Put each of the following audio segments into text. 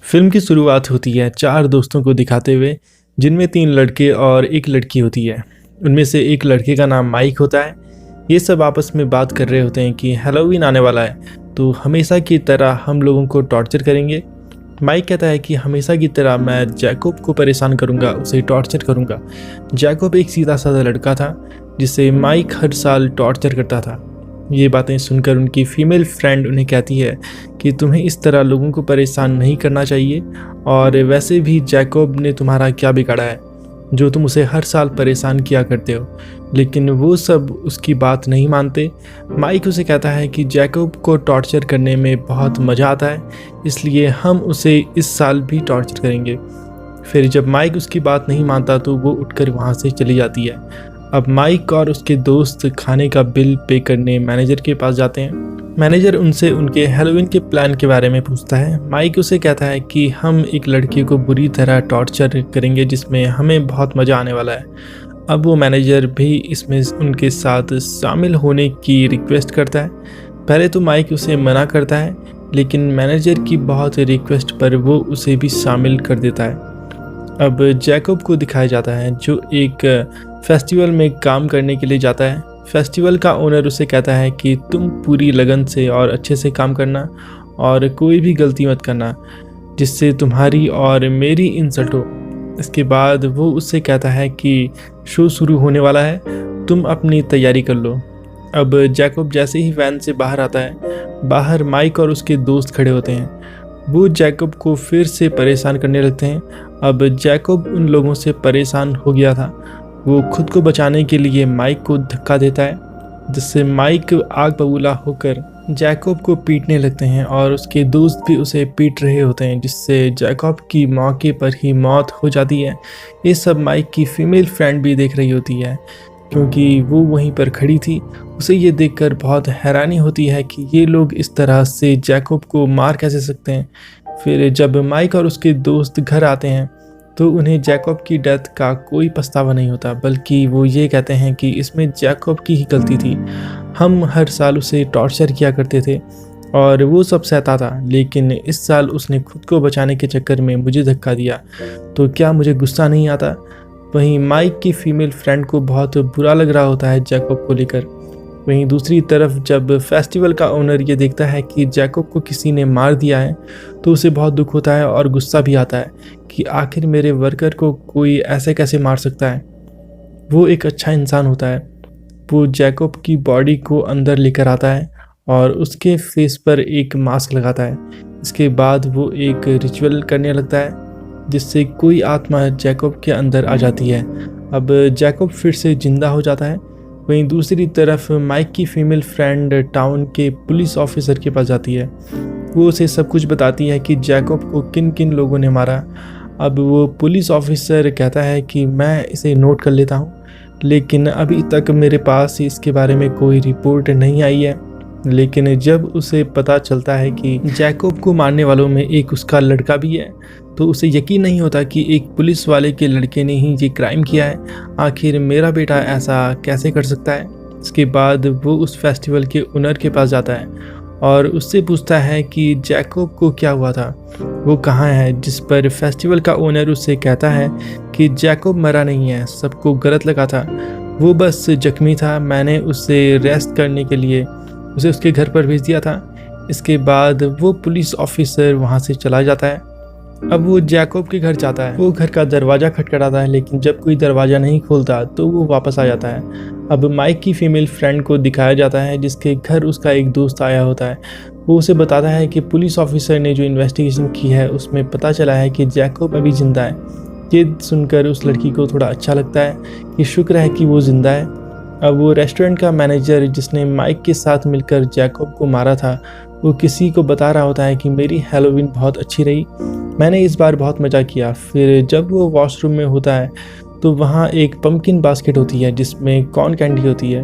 Film की शुरुआत होती है चार दोस्तों को दिखाते हुए, जिनमें तीन लड़के और एक लड़की होती है। उनमें से एक लड़के का नाम माइक होता है। ये सब आपस में बात कर रहे होते हैं कि हैलोवीन आने वाला है, तो हमेशा की तरह हम लोगों को टॉर्चर करेंगे। माइक कहता है कि हमेशा की तरह मैं जैकोब को परेशान करूंगा, उसे टॉर्चर करूंगा। जैकोब एक सीधा साधा लड़का था जिसे माइक हर साल टॉर्चर करता था। ये बातें सुनकर उनकी फीमेल फ्रेंड उन्हें कहती है कि तुम्हें इस तरह लोगों को परेशान नहीं करना चाहिए, और वैसे भी जैकोब ने तुम्हारा क्या बिगाड़ा है जो तुम उसे हर साल परेशान किया करते हो। लेकिन वो सब उसकी बात नहीं मानते। माइक उसे कहता है कि जैकोब को टॉर्चर करने में बहुत मज़ा आता है, इसलिए हम उसे इस साल भी टॉर्चर करेंगे। फिर जब माइक उसकी बात नहीं मानता तो वो उठकर वहाँ से चली जाती है। अब माइक और उसके दोस्त खाने का बिल पे करने मैनेजर के पास जाते हैं। मैनेजर उनसे उनके हैलोवीन के प्लान के बारे में पूछता है। माइक उसे कहता है कि हम एक लड़की को बुरी तरह टॉर्चर करेंगे जिसमें हमें बहुत मज़ा आने वाला है। अब वो मैनेजर भी इसमें उनके साथ शामिल होने की रिक्वेस्ट करता है। पहले तो माइक उसे मना करता है, लेकिन मैनेजर की बहुत रिक्वेस्ट पर वो उसे भी शामिल कर देता है। अब जैकोब को दिखाया जाता है जो एक फेस्टिवल में काम करने के लिए जाता है। फेस्टिवल का ओनर उसे कहता है कि तुम पूरी लगन से और अच्छे से काम करना और कोई भी गलती मत करना जिससे तुम्हारी और मेरी इंसल्ट हो। इसके बाद वो उससे कहता है कि शो शुरू होने वाला है, तुम अपनी तैयारी कर लो। अब जैकोब जैसे ही वैन से बाहर आता है, बाहर माइक और उसके दोस्त खड़े होते हैं। वो जैकोब को फिर से परेशान करने लगते हैं। अब जैकोब उन लोगों से परेशान हो गया था। वो खुद को बचाने के लिए माइक को धक्का देता है, जिससे माइक आग बबूला होकर जैकोब को पीटने लगते हैं और उसके दोस्त भी उसे पीट रहे होते हैं, जिससे जैकोब की मौके पर ही मौत हो जाती है। ये सब माइक की फीमेल फ्रेंड भी देख रही होती है, क्योंकि वो वहीं पर खड़ी थी। उसे ये देखकर बहुत हैरानी होती है कि ये लोग इस तरह से जैकोब को मार कैसे सकते हैं। फिर जब माइक और उसके दोस्त घर आते हैं तो उन्हें जैकोब की डेथ का कोई पछतावा नहीं होता, बल्कि वो ये कहते हैं कि इसमें जैकोब की ही गलती थी। हम हर साल उसे टॉर्चर किया करते थे और वो सब सहता था, लेकिन इस साल उसने खुद को बचाने के चक्कर में मुझे धक्का दिया, तो क्या मुझे गुस्सा नहीं आता। वहीं माइक की फीमेल फ्रेंड को बहुत बुरा लग रहा होता है जैकोब को लेकर। वहीं दूसरी तरफ जब फेस्टिवल का ओनर ये देखता है कि जैकोब को किसी ने मार दिया है तो उसे बहुत दुख होता है और गुस्सा भी आता है कि आखिर मेरे वर्कर को कोई ऐसे कैसे मार सकता है। वो एक अच्छा इंसान होता है। वो जैकोब की बॉडी को अंदर लेकर आता है और उसके फेस पर एक मास्क लगाता है। इसके बाद वो एक रिचुअल करने लगता है जिससे कोई आत्मा जैकोब के अंदर आ जाती है। अब जैकोब फिर से जिंदा हो जाता है। वहीं दूसरी तरफ माइक की फीमेल फ्रेंड टाउन के पुलिस ऑफिसर के पास जाती है। वो उसे सब कुछ बताती है कि जैकोब को किन किन लोगों ने मारा। अब वो पुलिस ऑफिसर कहता है कि मैं इसे नोट कर लेता हूँ, लेकिन अभी तक मेरे पास इसके बारे में कोई रिपोर्ट नहीं आई है। लेकिन जब उसे पता चलता है कि जैकोब को मारने वालों में एक उसका लड़का भी है, तो उसे यकीन नहीं होता कि एक पुलिस वाले के लड़के ने ही ये क्राइम किया है। आखिर मेरा बेटा ऐसा कैसे कर सकता है। इसके बाद वो उस फेस्टिवल के ओनर के पास जाता है और उससे पूछता है कि जैकोब को क्या हुआ था, वो कहाँ है। जिस पर फेस्टिवल का ओनर उससे कहता है कि जैकोब मरा नहीं है, सबको गलत लगा था, वो बस जख्मी था। मैंने उसे रेस्ट करने के लिए उसे उसके घर पर भेज दिया था। इसके बाद वो पुलिस ऑफिसर वहाँ से चला जाता है। अब वो जैकोब के घर जाता है। वो घर का दरवाज़ा खटखटाता है, लेकिन जब कोई दरवाज़ा नहीं खोलता तो वो वापस आ जाता है। अब माइक की फीमेल फ्रेंड को दिखाया जाता है जिसके घर उसका एक दोस्त आया होता है। वो उसे बताता है कि पुलिस ऑफिसर ने जो इन्वेस्टिगेशन की है उसमें पता चला है कि जैकोब अभी ज़िंदा है। ये सुनकर उस लड़की को थोड़ा अच्छा लगता है कि शुक्र है कि वो ज़िंदा है। अब वो रेस्टोरेंट का मैनेजर जिसने माइक के साथ मिलकर जैकोब को मारा था, वो किसी को बता रहा होता है कि मेरी हैलोवीन बहुत अच्छी रही, मैंने इस बार बहुत मज़ा किया। फिर जब वो वॉशरूम में होता है तो वहाँ एक पम्पकिन बास्केट होती है जिसमें कॉर्न कैंडी होती है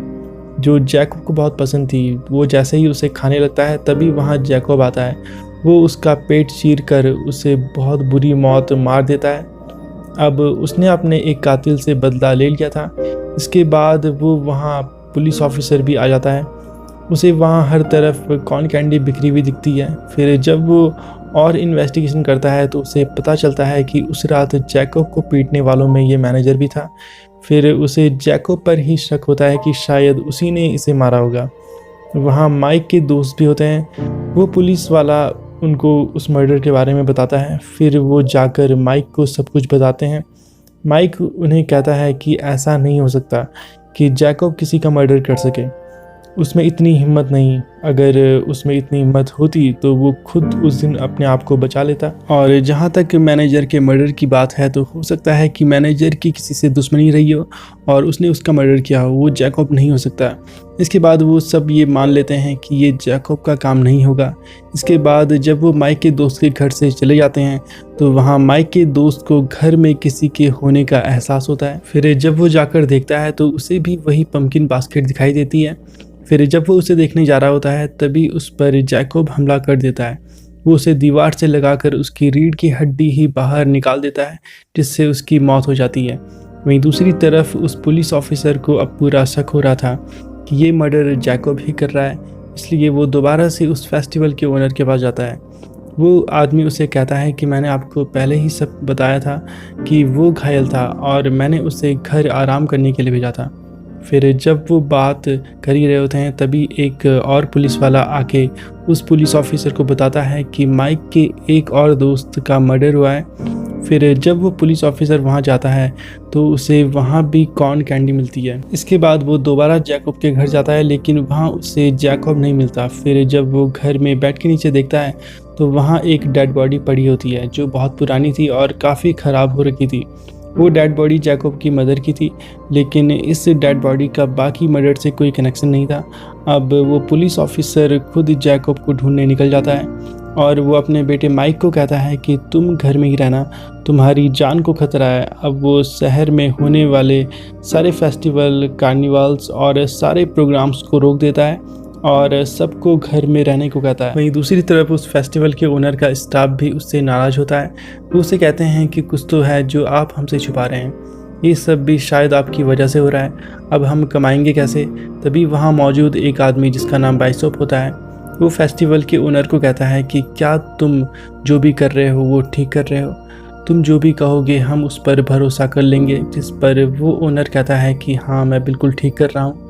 जो जैकोब को बहुत पसंद थी। वो जैसे ही उसे खाने लगता है तभी वहाँ जैकोब आता है। वो उसका पेट चीर कर उसे बहुत बुरी मौत मार देता है। अब उसने अपने एक कातिल से बदला ले लिया था। इसके बाद वो वहाँ पुलिस ऑफिसर भी आ जाता है। उसे वहाँ हर तरफ कॉर्न कैंडी बिखरी हुई दिखती है। फिर जब वो और इन्वेस्टिगेशन करता है तो उसे पता चलता है कि उस रात जैकब को पीटने वालों में ये मैनेजर भी था। फिर उसे जैकब पर ही शक होता है कि शायद उसी ने इसे मारा होगा। वहाँ माइक के दोस्त भी होते हैं। वो पुलिस वाला उनको उस मर्डर के बारे में बताता है। फिर वो जाकर माइक को सब कुछ बताते हैं। माइक उन्हें कहता है कि ऐसा नहीं हो सकता कि जैकब किसी का मर्डर कर सके, उसमें इतनी हिम्मत नहीं। अगर उसमें इतनी हिम्मत होती तो वो खुद उस दिन अपने आप को बचा लेता। और जहाँ तक मैनेजर के मर्डर की बात है तो हो सकता है कि मैनेजर की किसी से दुश्मनी रही हो और उसने उसका मर्डर किया हो, वो जैकब नहीं हो सकता। इसके बाद वो सब ये मान लेते हैं कि ये जैकब का काम नहीं होगा। इसके बाद जब वो माइक के दोस्त के घर से चले जाते हैं तो वहाँ माइक के दोस्त को घर में किसी के होने का एहसास होता है। फिर जब वो जाकर देखता है तो उसे भी वही पम्पकिन बास्केट दिखाई देती है। फिर जब वो उसे देखने जा रहा होता है तभी उस पर जैकब हमला कर देता है। वो उसे दीवार से लगाकर उसकी रीढ़ की हड्डी ही बाहर निकाल देता है, जिससे उसकी मौत हो जाती है। वहीं दूसरी तरफ उस पुलिस ऑफिसर को अब पूरा शक हो रहा था कि ये मर्डर जैकब ही कर रहा है, इसलिए वो दोबारा से उस फेस्टिवल के ओनर के पास जाता है। वो आदमी उसे कहता है कि मैंने आपको पहले ही सब बताया था कि वो घायल था और मैंने उसे घर आराम करने के लिए भेजा था। फिर जब वो बात कर ही रहे होते हैं तभी एक और पुलिस वाला आके उस पुलिस ऑफिसर को बताता है कि माइक के एक और दोस्त का मर्डर हुआ है। फिर जब वो पुलिस ऑफिसर वहाँ जाता है तो उसे वहाँ भी कॉर्न कैंडी मिलती है। इसके बाद वो दोबारा जैकब के घर जाता है लेकिन वहाँ उसे जैकब नहीं मिलता। फिर जब वो घर में बेड के नीचे देखता है तो वहाँ एक डेड बॉडी पड़ी होती है जो बहुत पुरानी थी और काफ़ी ख़राब हो रखी थी। वो डेड बॉडी जैकब की मदर की थी, लेकिन इस डेड बॉडी का बाकी मर्डर से कोई कनेक्शन नहीं था। अब वो पुलिस ऑफिसर खुद जैकब को ढूंढने निकल जाता है और वो अपने बेटे माइक को कहता है कि तुम घर में ही रहना, तुम्हारी जान को खतरा है। अब वो शहर में होने वाले सारे फेस्टिवल, कार्निवल्स और सारे प्रोग्राम्स को रोक देता है और सबको घर में रहने को कहता है। वहीं दूसरी तरफ उस फेस्टिवल के ओनर का स्टाफ भी उससे नाराज़ होता है। वो उसे कहते हैं कि कुछ तो है जो आप हमसे छुपा रहे हैं, ये सब भी शायद आपकी वजह से हो रहा है, अब हम कमाएंगे कैसे। तभी वहाँ मौजूद एक आदमी जिसका नाम बाइसोप होता है वो फेस्टिवल के ओनर को कहता है कि क्या तुम जो भी कर रहे हो वो ठीक कर रहे हो, तुम जो भी कहोगे हम उस पर भरोसा कर लेंगे। जिस पर वो ओनर कहता है कि हाँ मैं बिल्कुल ठीक कर रहा हूँ।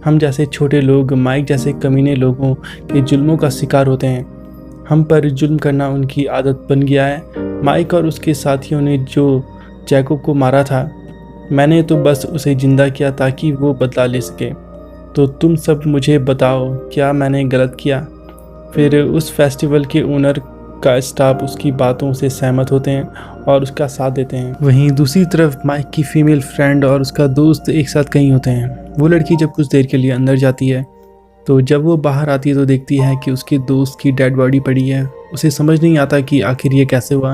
हम जैसे छोटे लोग माइक जैसे कमीने लोगों के जुल्मों का शिकार होते हैं, हम पर जुल्म करना उनकी आदत बन गया है। माइक और उसके साथियों ने जो जैकब को मारा था, मैंने तो बस उसे ज़िंदा किया ताकि वो बदला ले सके। तो तुम सब मुझे बताओ क्या मैंने गलत किया। फिर उस फेस्टिवल के ओनर का स्टाफ उसकी बातों से सहमत होते हैं और उसका साथ देते हैं। वहीं दूसरी तरफ माइक की फीमेल फ्रेंड और उसका दोस्त एक साथ कहीं होते हैं। वो लड़की जब कुछ देर के लिए अंदर जाती है तो जब वो बाहर आती है तो देखती है कि उसके दोस्त की डेड बॉडी पड़ी है। उसे समझ नहीं आता कि आखिर ये कैसे हुआ।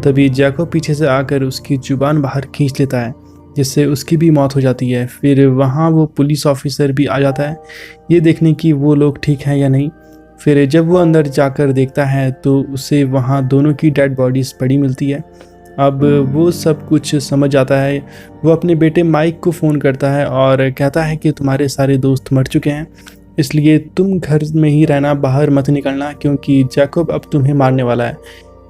तभी जैकब पीछे से आकर उसकी जुबान बाहर खींच लेता है, जिससे उसकी भी मौत हो जाती है। फिर वहाँ वो पुलिस ऑफिसर भी आ जाता है ये देखने कि वो लोग ठीक हैं या नहीं। फिर जब वो अंदर जाकर देखता है तो उसे वहाँ दोनों की डेड बॉडीज़ पड़ी मिलती है। अब वो सब कुछ समझ आता है। वो अपने बेटे माइक को फ़ोन करता है और कहता है कि तुम्हारे सारे दोस्त मर चुके हैं, इसलिए तुम घर में ही रहना, बाहर मत निकलना क्योंकि जैकब अब तुम्हें मारने वाला है।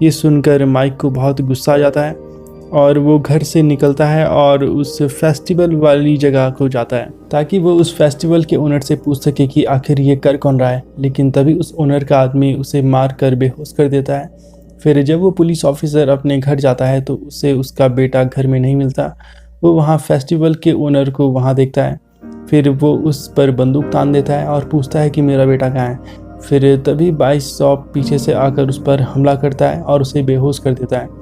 ये सुनकर माइक को बहुत गुस्सा आ जाता है और वो घर से निकलता है और उस फेस्टिवल वाली जगह को जाता है ताकि वो उस फेस्टिवल के ओनर से पूछ सके कि आखिर ये कर कौन रहा है। लेकिन तभी उस ओनर का आदमी उसे मार कर बेहोश कर देता है। फिर जब वो पुलिस ऑफिसर अपने घर जाता है तो उसे उसका बेटा घर में नहीं मिलता। वो वहाँ फेस्टिवल के ओनर को वहाँ देखता है। फिर वो उस पर बंदूक तान देता है और पूछता है कि मेरा बेटा कहाँ है। फिर तभी बाइसोप पीछे से आकर उस पर हमला करता है और उसे बेहोश कर देता है।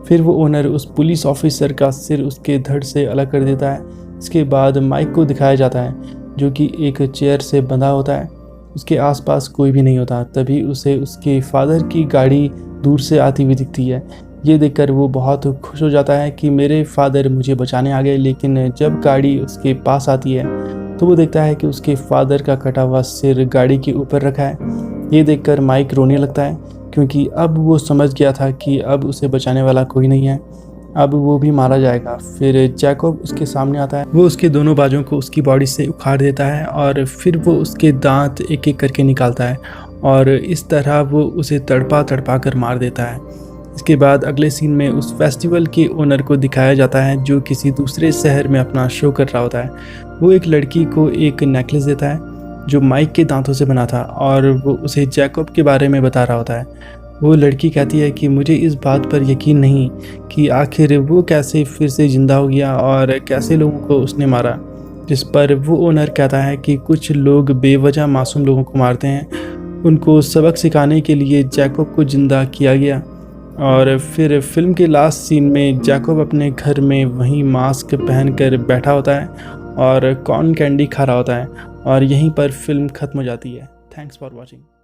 फिर वो ओनर उस पुलिस ऑफिसर का सिर उसके धड़ से अलग कर देता है। इसके बाद माइक को दिखाया जाता है जो कि एक चेयर से बंधा होता है, उसके आसपास कोई भी नहीं होता। तभी उसे उसके फादर की गाड़ी दूर से आती हुई दिखती है। ये देखकर वो बहुत खुश हो जाता है कि मेरे फादर मुझे बचाने आ गए। लेकिन जब गाड़ी उसके पास आती है तो वो देखता है कि उसके फादर का कटा हुआ सिर गाड़ी के ऊपर रखा है। ये देखकर माइक रोने लगता है क्योंकि अब वो समझ गया था कि अब उसे बचाने वाला कोई नहीं है, अब वो भी मारा जाएगा। फिर जैकब उसके सामने आता है। वो उसके दोनों बाजों को उसकी बॉडी से उखाड़ देता है और फिर वो उसके दांत एक एक करके निकालता है और इस तरह वो उसे तड़पा तड़पा कर मार देता है। इसके बाद अगले सीन में उस फेस्टिवल के ओनर को दिखाया जाता है जो किसी दूसरे शहर में अपना शो कर रहा होता है। वो एक लड़की को एक नेकलेस देता है जो माइक के दांतों से बना था और वो उसे जैकब के बारे में बता रहा होता है। वो लड़की कहती है कि मुझे इस बात पर यकीन नहीं कि आखिर वो कैसे फिर से ज़िंदा हो गया और कैसे लोगों को उसने मारा। जिस पर वो ओनर कहता है कि कुछ लोग बेवजह मासूम लोगों को मारते हैं। उनको सबक सिखाने के लिए जैकब को ज़िंदा किया गया। और फिर फिल्म के लास्ट सीन में जैकब अपने घर में वहीं मास्क पहनकर बैठा होता है और कॉर्न कैंडी खा रहा होता है और यहीं पर फिल्म ख़त्म हो जाती है। Thanks for watching.